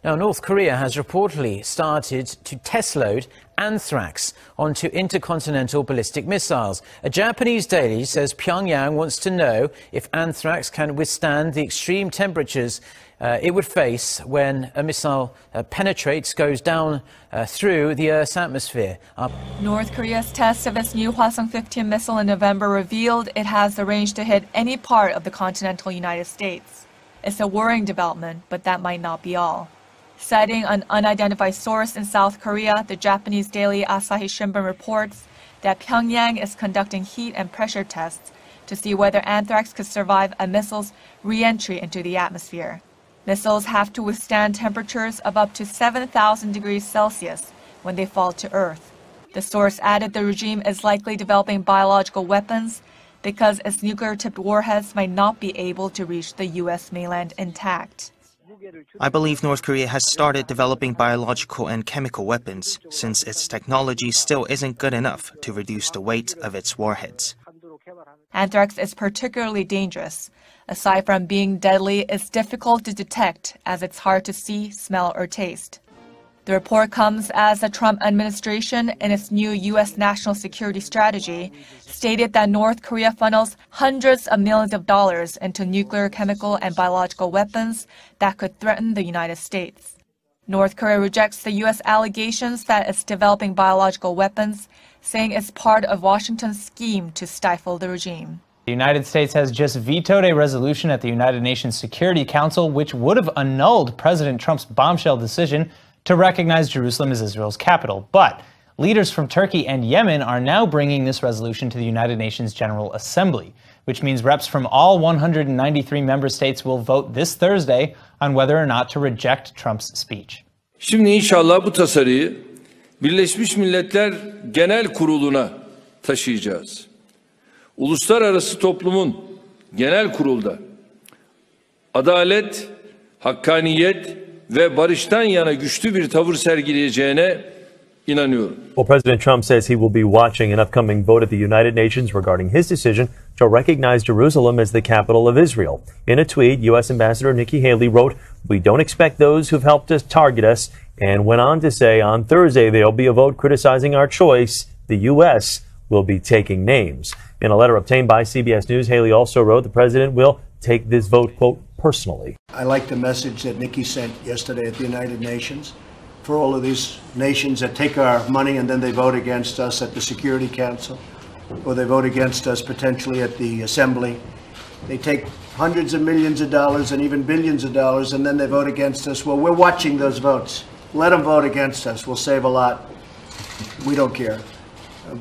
Now, North Korea has reportedly started to test load anthrax onto intercontinental ballistic missiles. A Japanese daily says Pyongyang wants to know if anthrax can withstand the extreme temperatures it would face when a missile goes down through the Earth's atmosphere. North Korea's test of its new Hwasong-15 missile in November revealed it has the range to hit any part of the continental United States. It's a worrying development, but that might not be all. Citing an unidentified source in South Korea, the Japanese daily Asahi Shimbun reports that Pyongyang is conducting heat and pressure tests to see whether anthrax could survive a missile's re-entry into the atmosphere. Missiles have to withstand temperatures of up to 7,000 degrees Celsius when they fall to Earth. The source added the regime is likely developing biological weapons because its nuclear-tipped warheads might not be able to reach the U.S. mainland intact. I believe North Korea has started developing biological and chemical weapons, since its technology still isn't good enough to reduce the weight of its warheads. Anthrax is particularly dangerous. Aside from being deadly, it's difficult to detect as it's hard to see, smell, or taste. The report comes as the Trump administration, in its new U.S. national security strategy, stated that North Korea funnels hundreds of millions of dollars into nuclear, chemical, and biological weapons that could threaten the United States. North Korea rejects the U.S. allegations that it's developing biological weapons, saying it's part of Washington's scheme to stifle the regime. The United States has just vetoed a resolution at the United Nations Security Council which would have annulled President Trump's bombshell decision to recognize Jerusalem as Israel's capital. But leaders from Turkey and Yemen are now bringing this resolution to the United Nations General Assembly, which means reps from all 193 member states will vote this Thursday on whether or not to reject Trump's speech. Şimdi inşallah bu tasarıyı Birleşmiş Milletler Genel Kurulu'na taşıyacağız. Uluslararası toplumun genel kurulda adalet, hakkaniyet ve barıştan yana güçlü bir tavır sergileyeceğine inanıyorum. Well, President Trump says he will be watching an upcoming vote at the United Nations regarding his decision to recognize Jerusalem as the capital of Israel. In a tweet, U.S. Ambassador Nikki Haley wrote, "We don't expect those who've helped us target us," and went on to say on Thursday there'll be a vote criticizing our choice. The U.S. will be taking names. In a letter obtained by CBS News, Haley also wrote the president will take this vote, quote, personally. I like the message that Nikki sent yesterday at the United Nations for all of these nations that take our money and then they vote against us at the Security Council, or they vote against us potentially at the Assembly. They take hundreds of millions of dollars and even billions of dollars and then they vote against us. Well, we're watching those votes. Let them vote against us. We'll save a lot. We don't care.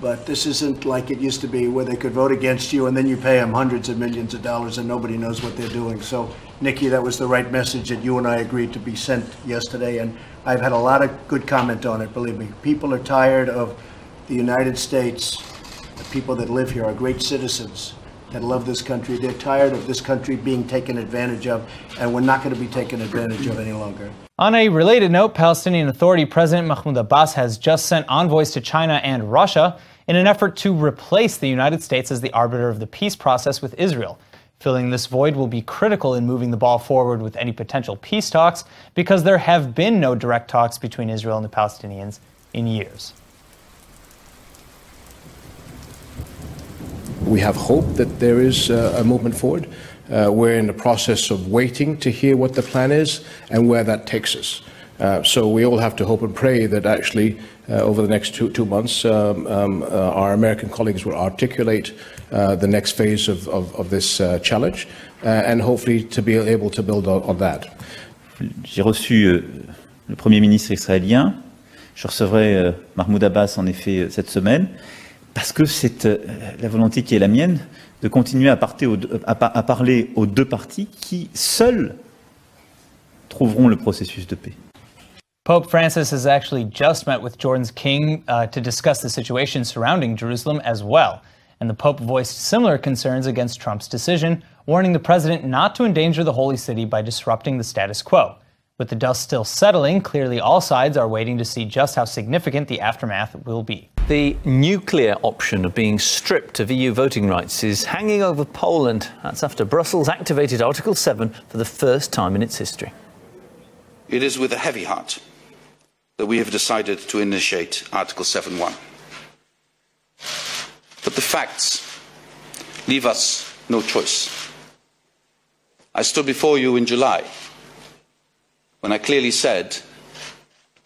But this isn't like it used to be where they could vote against you and then you pay them hundreds of millions of dollars and nobody knows what they're doing. So, Nikki, that was the right message that you and I agreed to be sent yesterday. And I've had a lot of good comment on it, believe me. People are tired of the United States. The people that live here are great citizens that love this country. They're tired of this country being taken advantage of, and we're not going to be taken advantage of any longer. On a related note, Palestinian Authority President Mahmoud Abbas has just sent envoys to China and Russia in an effort to replace the United States as the arbiter of the peace process with Israel. Filling this void will be critical in moving the ball forward with any potential peace talks because there have been no direct talks between Israel and the Palestinians in years. We have hope that there is a movement forward. We're in the process of waiting to hear what the plan is and where that takes us. So we all have to hope and pray that actually over the next two months our American colleagues will articulate the next phase of this challenge and hopefully to be able to build on that. J'ai reçu le Premier ministre israélien. Je recevrai Mahmoud Abbas en effet cette semaine. Parce que c'est la volonté qui est la mienne de continuer à parler aux deux parties qui, seuls, trouveront le processus de paix. Pope Francis has actually just met with Jordan's king to discuss the situation surrounding Jerusalem as well. And the Pope voiced similar concerns against Trump's decision, warning the president not to endanger the holy city by disrupting the status quo. With the dust still settling, clearly all sides are waiting to see just how significant the aftermath will be. The nuclear option of being stripped of EU voting rights is hanging over Poland. That's after Brussels activated Article 7 for the first time in its history. It is with a heavy heart that we have decided to initiate Article 7.1. But the facts leave us no choice. I stood before you in July when I clearly said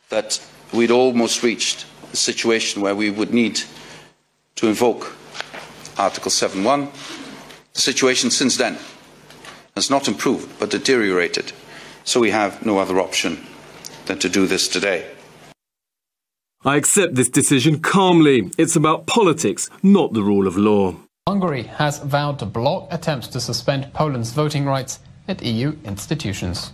that we'd almost reached a situation where we would need to invoke Article 7.1. The situation since then has not improved but deteriorated, so we have no other option than to do this today. I accept this decision calmly. It's about politics, not the rule of law. Hungary has vowed to block attempts to suspend Poland's voting rights at EU institutions.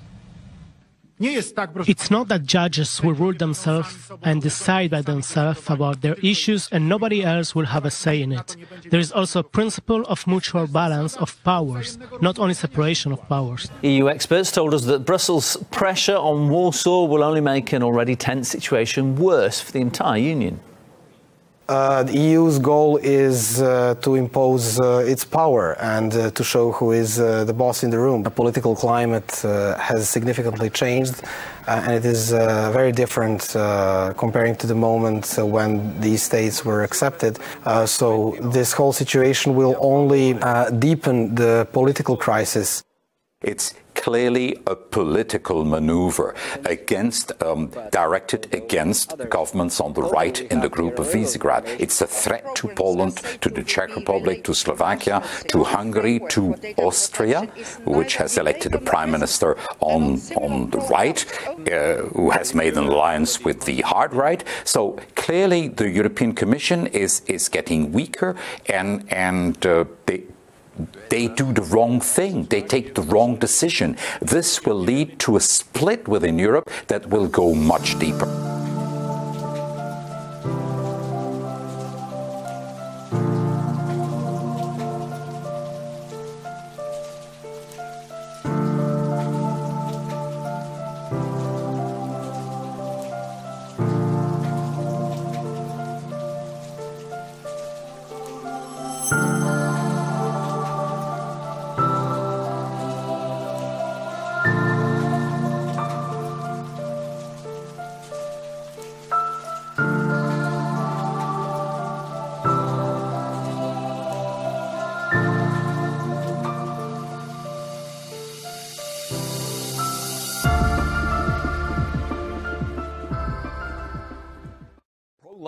It's not that judges will rule themselves and decide by themselves about their issues and nobody else will have a say in it. There is also a principle of mutual balance of powers, not only separation of powers. EU experts told us that Brussels' pressure on Warsaw will only make an already tense situation worse for the entire Union. The EU's goal is to impose its power and to show who is the boss in the room. The political climate has significantly changed and it is very different comparing to the moment when these states were accepted. So this whole situation will only deepen the political crisis. It's clearly a political maneuver directed against governments on the right in the group of Visegrad. It's a threat to Poland, to the Czech Republic, to Slovakia, to Hungary, to Austria, which has elected a prime minister on the right, who has made an alliance with the hard right. So clearly the European Commission is getting weaker and they do the wrong thing. They take the wrong decision. This will lead to a split within Europe that will go much deeper.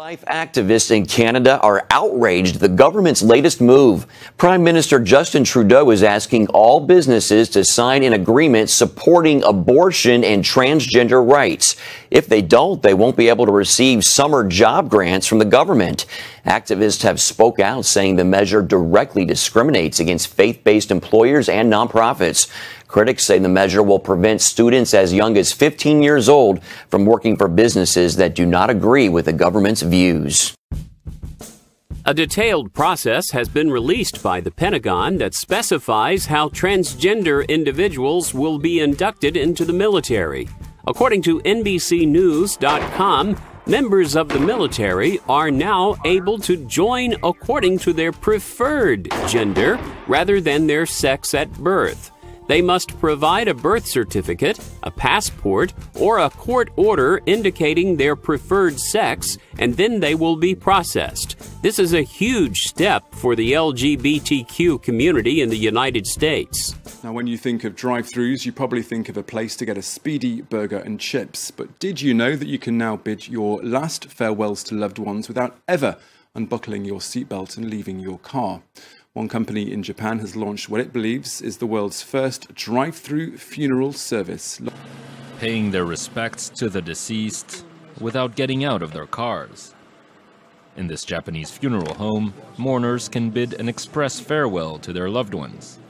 Pro-life activists in Canada are outraged at the government's latest move. Prime Minister Justin Trudeau is asking all businesses to sign an agreement supporting abortion and transgender rights. If they don't, they won't be able to receive summer job grants from the government. Activists have spoke out saying the measure directly discriminates against faith-based employers and nonprofits. Critics say the measure will prevent students as young as 15 years old from working for businesses that do not agree with the government's views. A detailed process has been released by the Pentagon that specifies how transgender individuals will be inducted into the military. According to NBCNews.com, members of the military are now able to join according to their preferred gender rather than their sex at birth. They must provide a birth certificate, a passport, or a court order indicating their preferred sex, and then they will be processed. This is a huge step for the LGBTQ community in the United States. Now, when you think of drive-thrus, you probably think of a place to get a speedy burger and chips. But did you know that you can now bid your last farewells to loved ones without ever unbuckling your seatbelt and leaving your car? One company in Japan has launched what it believes is the world's first drive-through funeral service. Paying their respects to the deceased without getting out of their cars. In this Japanese funeral home, mourners can bid an express farewell to their loved ones.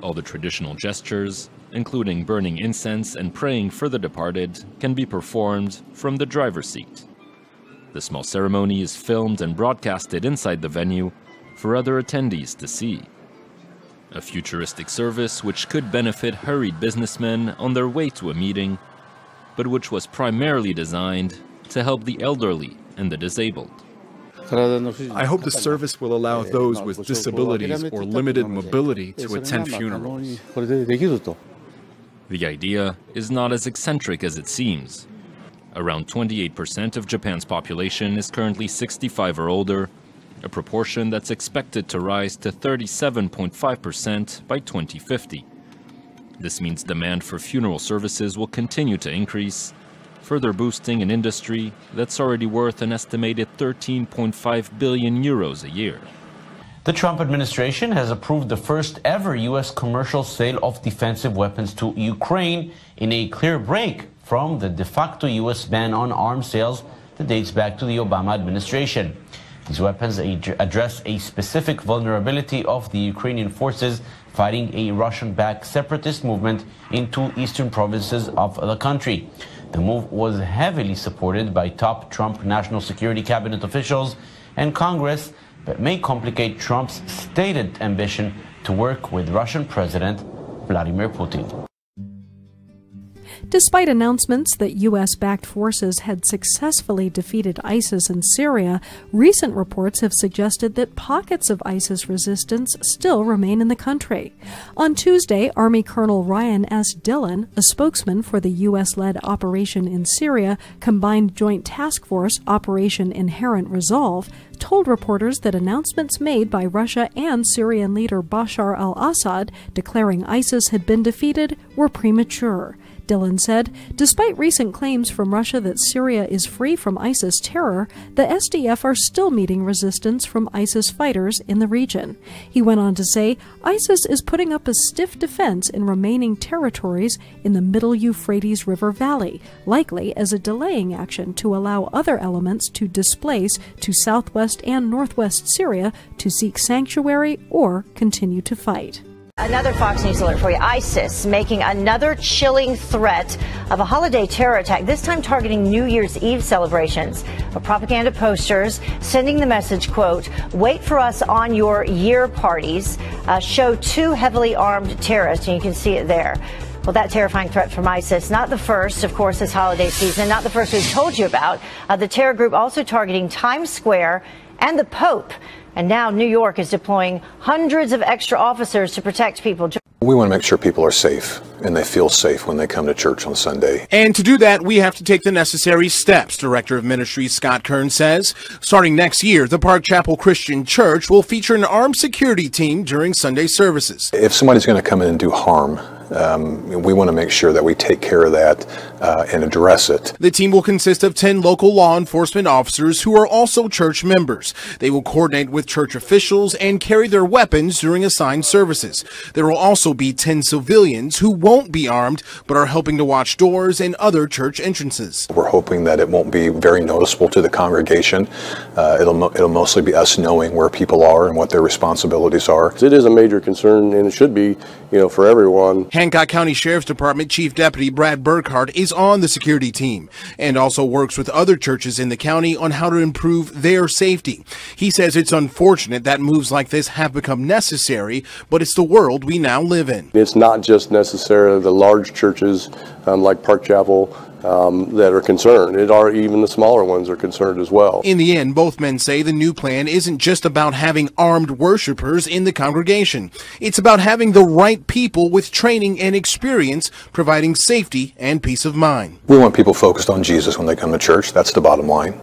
All the traditional gestures, including burning incense and praying for the departed, can be performed from the driver's seat. The small ceremony is filmed and broadcasted inside the venue for other attendees to see. A futuristic service which could benefit hurried businessmen on their way to a meeting, but which was primarily designed to help the elderly and the disabled. I hope the service will allow those with disabilities or limited mobility to attend funerals. The idea is not as eccentric as it seems. Around 28% of Japan's population is currently 65 or older, a proportion that's expected to rise to 37.5% by 2050. This means demand for funeral services will continue to increase, further boosting an industry that's already worth an estimated 13.5 billion euros a year. The Trump administration has approved the first ever U.S. commercial sale of defensive weapons to Ukraine in a clear break from the de facto U.S. ban on arms sales that dates back to the Obama administration. These weapons address a specific vulnerability of the Ukrainian forces fighting a Russian-backed separatist movement in two eastern provinces of the country. The move was heavily supported by top Trump national security cabinet officials and Congress, but may complicate Trump's stated ambition to work with Russian President Vladimir Putin. Despite announcements that U.S.-backed forces had successfully defeated ISIS in Syria, recent reports have suggested that pockets of ISIS resistance still remain in the country. On Tuesday, Army Colonel Ryan S. Dillon, a spokesman for the U.S.-led operation in Syria, Combined Joint Task Force Operation Inherent Resolve, told reporters that announcements made by Russia and Syrian leader Bashar al-Assad declaring ISIS had been defeated were premature. Dillon said, despite recent claims from Russia that Syria is free from ISIS terror, the SDF are still meeting resistance from ISIS fighters in the region. He went on to say, ISIS is putting up a stiff defense in remaining territories in the middle Euphrates River Valley, likely as a delaying action to allow other elements to displace to southwest and northwest Syria to seek sanctuary or continue to fight. Another Fox News alert for you. ISIS making another chilling threat of a holiday terror attack, this time targeting New Year's Eve celebrations. Propaganda posters sending the message, quote, wait for us on your year parties, show two heavily armed terrorists, and you can see it there. Well, that terrifying threat from ISIS, not the first, of course, this holiday season, not the first we've told you about. The terror group also targeting Times Square and the Pope. And now New York is deploying hundreds of extra officers to protect people. We want to make sure people are safe and they feel safe when they come to church on Sunday. And to do that, we have to take the necessary steps, Director of Ministries Scott Kern says. Starting next year, the Park Chapel Christian Church will feature an armed security team during Sunday services. If somebody's going to come in and do harm, we want to make sure that we take care of that and address it. The team will consist of 10 local law enforcement officers who are also church members. They will coordinate with church officials and carry their weapons during assigned services. There will also be 10 civilians who won't be armed but are helping to watch doors and other church entrances. We're hoping that it won't be very noticeable to the congregation. It'll mostly be us knowing where people are and what their responsibilities are. It is a major concern, and it should be, for everyone. Hancock County Sheriff's Department Chief Deputy Brad Burkhardt is on the security team and also works with other churches in the county on how to improve their safety. He says it's unfortunate that moves like this have become necessary, but it's the world we now live in. It's not just necessarily the large churches like Park Chapel that are concerned. Even the smaller ones are concerned as well. In the end, both men say the new plan isn't just about having armed worshipers in the congregation. It's about having the right people with training and experience providing safety and peace of mind. We want people focused on Jesus when they come to church. That's the bottom line.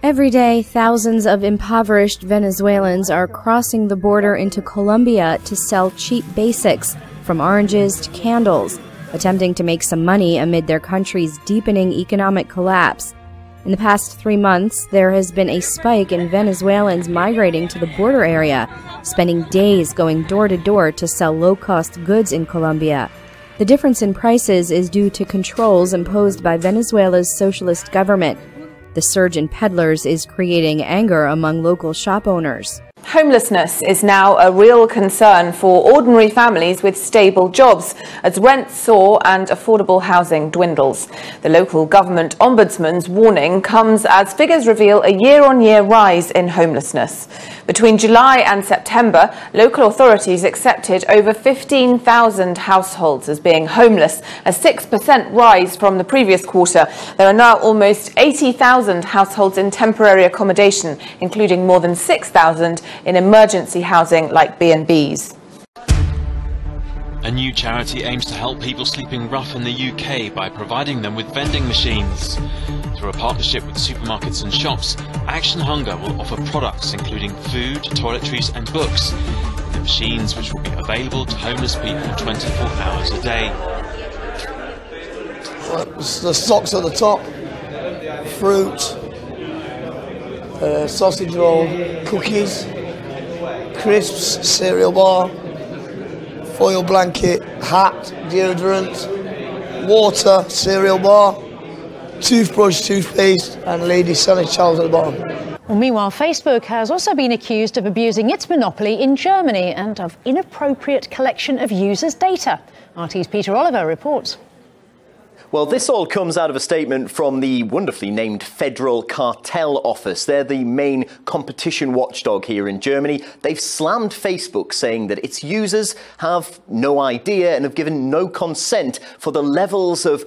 Every day, thousands of impoverished Venezuelans are crossing the border into Colombia to sell cheap basics, from oranges to candles, attempting to make some money amid their country's deepening economic collapse. In the past 3 months, there has been a spike in Venezuelans migrating to the border area, spending days going door to door to sell low-cost goods in Colombia. The difference in prices is due to controls imposed by Venezuela's socialist government. The surge in peddlers is creating anger among local shop owners. Homelessness is now a real concern for ordinary families with stable jobs as rents soar and affordable housing dwindles. The local government ombudsman's warning comes as figures reveal a year-on-year rise in homelessness. Between July and September, local authorities accepted over 15,000 households as being homeless, a 6% rise from the previous quarter. There are now almost 80,000 households in temporary accommodation, including more than 6,000 in emergency housing like B&Bs. A new charity aims to help people sleeping rough in the UK by providing them with vending machines. Through a partnership with supermarkets and shops, Action Hunger will offer products including food, toiletries and books in the machines, which will be available to homeless people 24 hours a day. The socks at the top, fruit, sausage roll, cookies, crisps, cereal bar, foil blanket, hat, deodorant, water, cereal bar, toothbrush, toothpaste, and ladies' sandwich-towels at the bottom. Well, meanwhile, Facebook has also been accused of abusing its monopoly in Germany and of inappropriate collection of users' data. RT's Peter Oliver reports. Well, this all comes out of a statement from the wonderfully named Federal Cartel Office. They're the main competition watchdog here in Germany. They've slammed Facebook, saying that its users have no idea and have given no consent for the levels of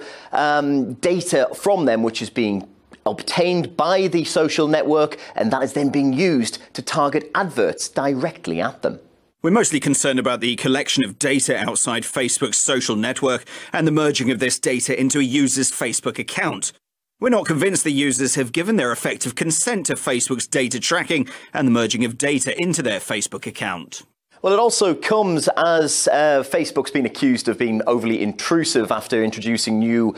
data from them which is being obtained by the social network, and that is then being used to target adverts directly at them. We're mostly concerned about the collection of data outside Facebook's social network and the merging of this data into a user's Facebook account. We're not convinced the users have given their effective consent to Facebook's data tracking and the merging of data into their Facebook account. Well, it also comes as Facebook's been accused of being overly intrusive after introducing new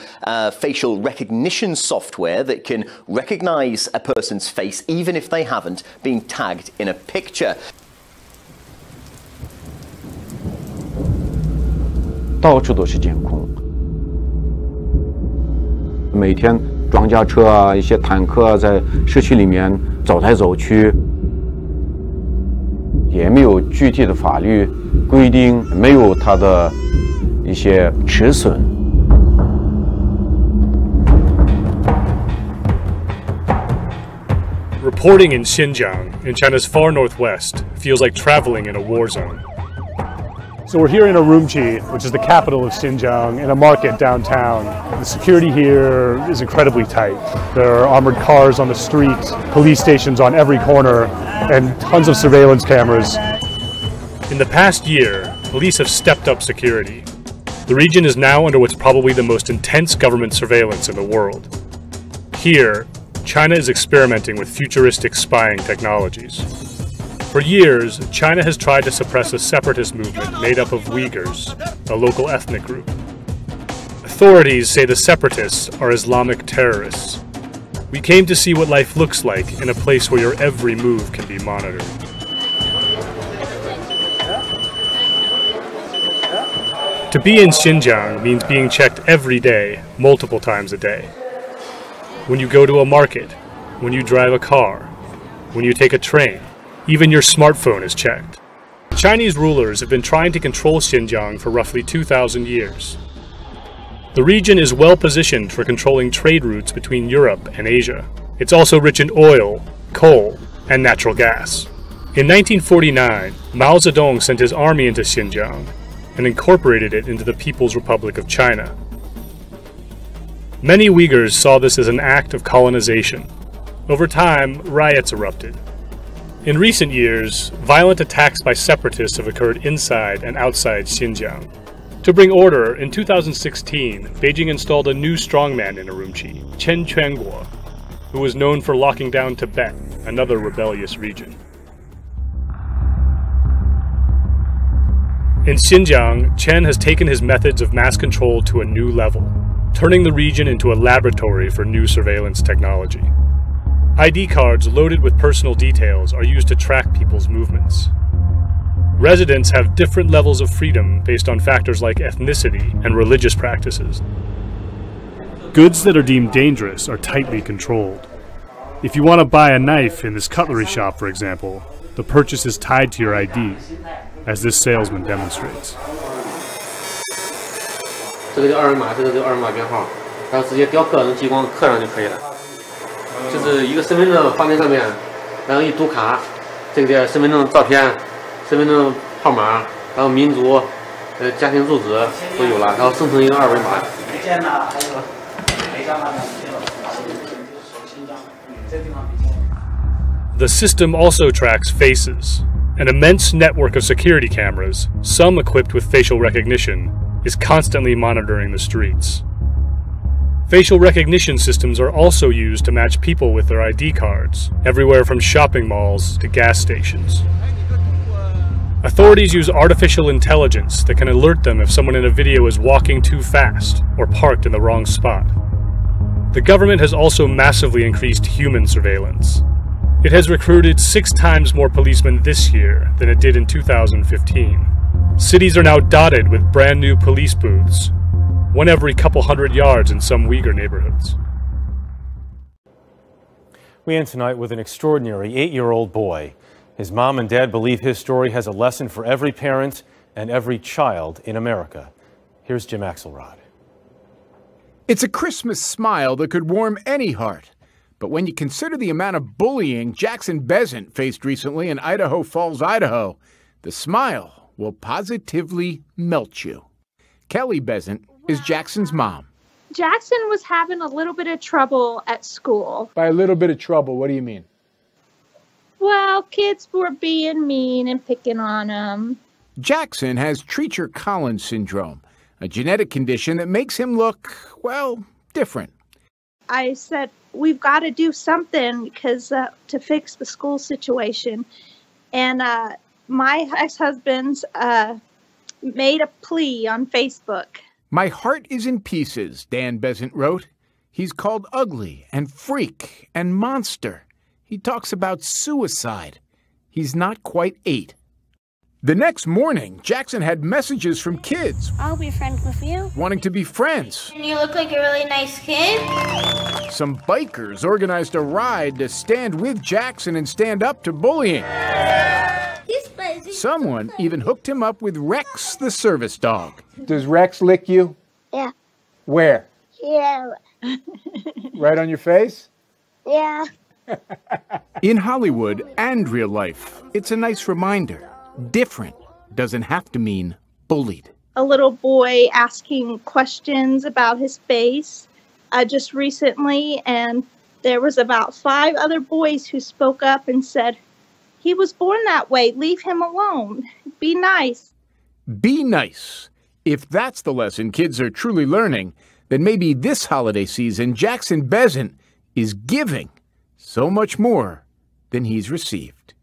facial recognition software that can recognise a person's face even if they haven't been tagged in a picture. 到处都是监控，每天装甲车啊、一些坦克啊，在市区里面走来走去，也没有具体的法律规定，没有它的一些尺寸。Reporting in Xinjiang, in China's far northwest, feels like traveling in a war zone. So we're here in Urumqi, which is the capital of Xinjiang, in a market downtown. The security here is incredibly tight. There are armored cars on the street, police stations on every corner, and tons of surveillance cameras. In the past year, police have stepped up security. The region is now under what's probably the most intense government surveillance in the world. Here, China is experimenting with futuristic spying technologies. For years, China has tried to suppress a separatist movement made up of Uyghurs, a local ethnic group. Authorities say the separatists are Islamic terrorists. We came to see what life looks like in a place where your every move can be monitored. To be in Xinjiang means being checked every day, multiple times a day. When you go to a market, when you drive a car, when you take a train, even your smartphone is checked. Chinese rulers have been trying to control Xinjiang for roughly 2,000 years. The region is well positioned for controlling trade routes between Europe and Asia. It's also rich in oil, coal, and natural gas. In 1949, Mao Zedong sent his army into Xinjiang and incorporated it into the People's Republic of China. Many Uyghurs saw this as an act of colonization. Over time, riots erupted. In recent years, violent attacks by separatists have occurred inside and outside Xinjiang. To bring order, in 2016, Beijing installed a new strongman in Urumqi, Chen Quanguo, who was known for locking down Tibet, another rebellious region. In Xinjiang, Chen has taken his methods of mass control to a new level, turning the region into a laboratory for new surveillance technology. ID cards loaded with personal details are used to track people's movements. Residents have different levels of freedom based on factors like ethnicity and religious practices. Goods that are deemed dangerous are tightly controlled. If you want to buy a knife in this cutlery shop, for example, the purchase is tied to your ID, as this salesman demonstrates. 这个就二维码，这个就二维码编号，然后直接雕刻能激光刻上就可以了。就是一个身份证放在上面，然后一读卡，这个身份证照片、身份证号码，然后民族、家庭住址都有了，然后生成一个二维码。 The system also tracks faces An immense network of security cameras, some equipped with facial recognition, is constantly monitoring the streets. Facial recognition systems are also used to match people with their ID cards, everywhere from shopping malls to gas stations. Authorities use artificial intelligence that can alert them if someone in a video is walking too fast or parked in the wrong spot. The government has also massively increased human surveillance. It has recruited 6 times more policemen this year than it did in 2015. Cities are now dotted with brand new police booths, one every couple hundred yards in some Uyghur neighborhoods. We end tonight with an extraordinary 8-year-old boy. His mom and dad believe his story has a lesson for every parent and every child in America. Here's Jim Axelrod. It's a Christmas smile that could warm any heart. But when you consider the amount of bullying Jackson Bezant faced recently in Idaho Falls, Idaho, the smile will positively melt you. Kelly Bezant is Jackson's mom. Jackson was having a little bit of trouble at school. By a little bit of trouble, what do you mean? Well, kids were being mean and picking on him. Jackson has Treacher-Collins syndrome, a genetic condition that makes him look, well, different. I said, we've got to do something because to fix the school situation. And my ex-husband's made a plea on Facebook. My heart is in pieces, Dan Bezant wrote. He's called ugly and freak and monster. He talks about suicide. He's not quite 8. The next morning, Jackson had messages from kids. I'll be friends with you. Wanting to be friends. And you look like a really nice kid. Some bikers organized a ride to stand with Jackson and stand up to bullying. Someone even hooked him up with Rex, the service dog. Does Rex lick you? Yeah. Where? Yeah. Right on your face? Yeah. In Hollywood and real life, it's a nice reminder. Different doesn't have to mean bullied. A little boy asking questions about his face just recently, and there was about 5 other boys who spoke up and said, he was born that way. Leave him alone. Be nice. Be nice. If that's the lesson kids are truly learning, then maybe this holiday season Jackson Bezant is giving so much more than he's received.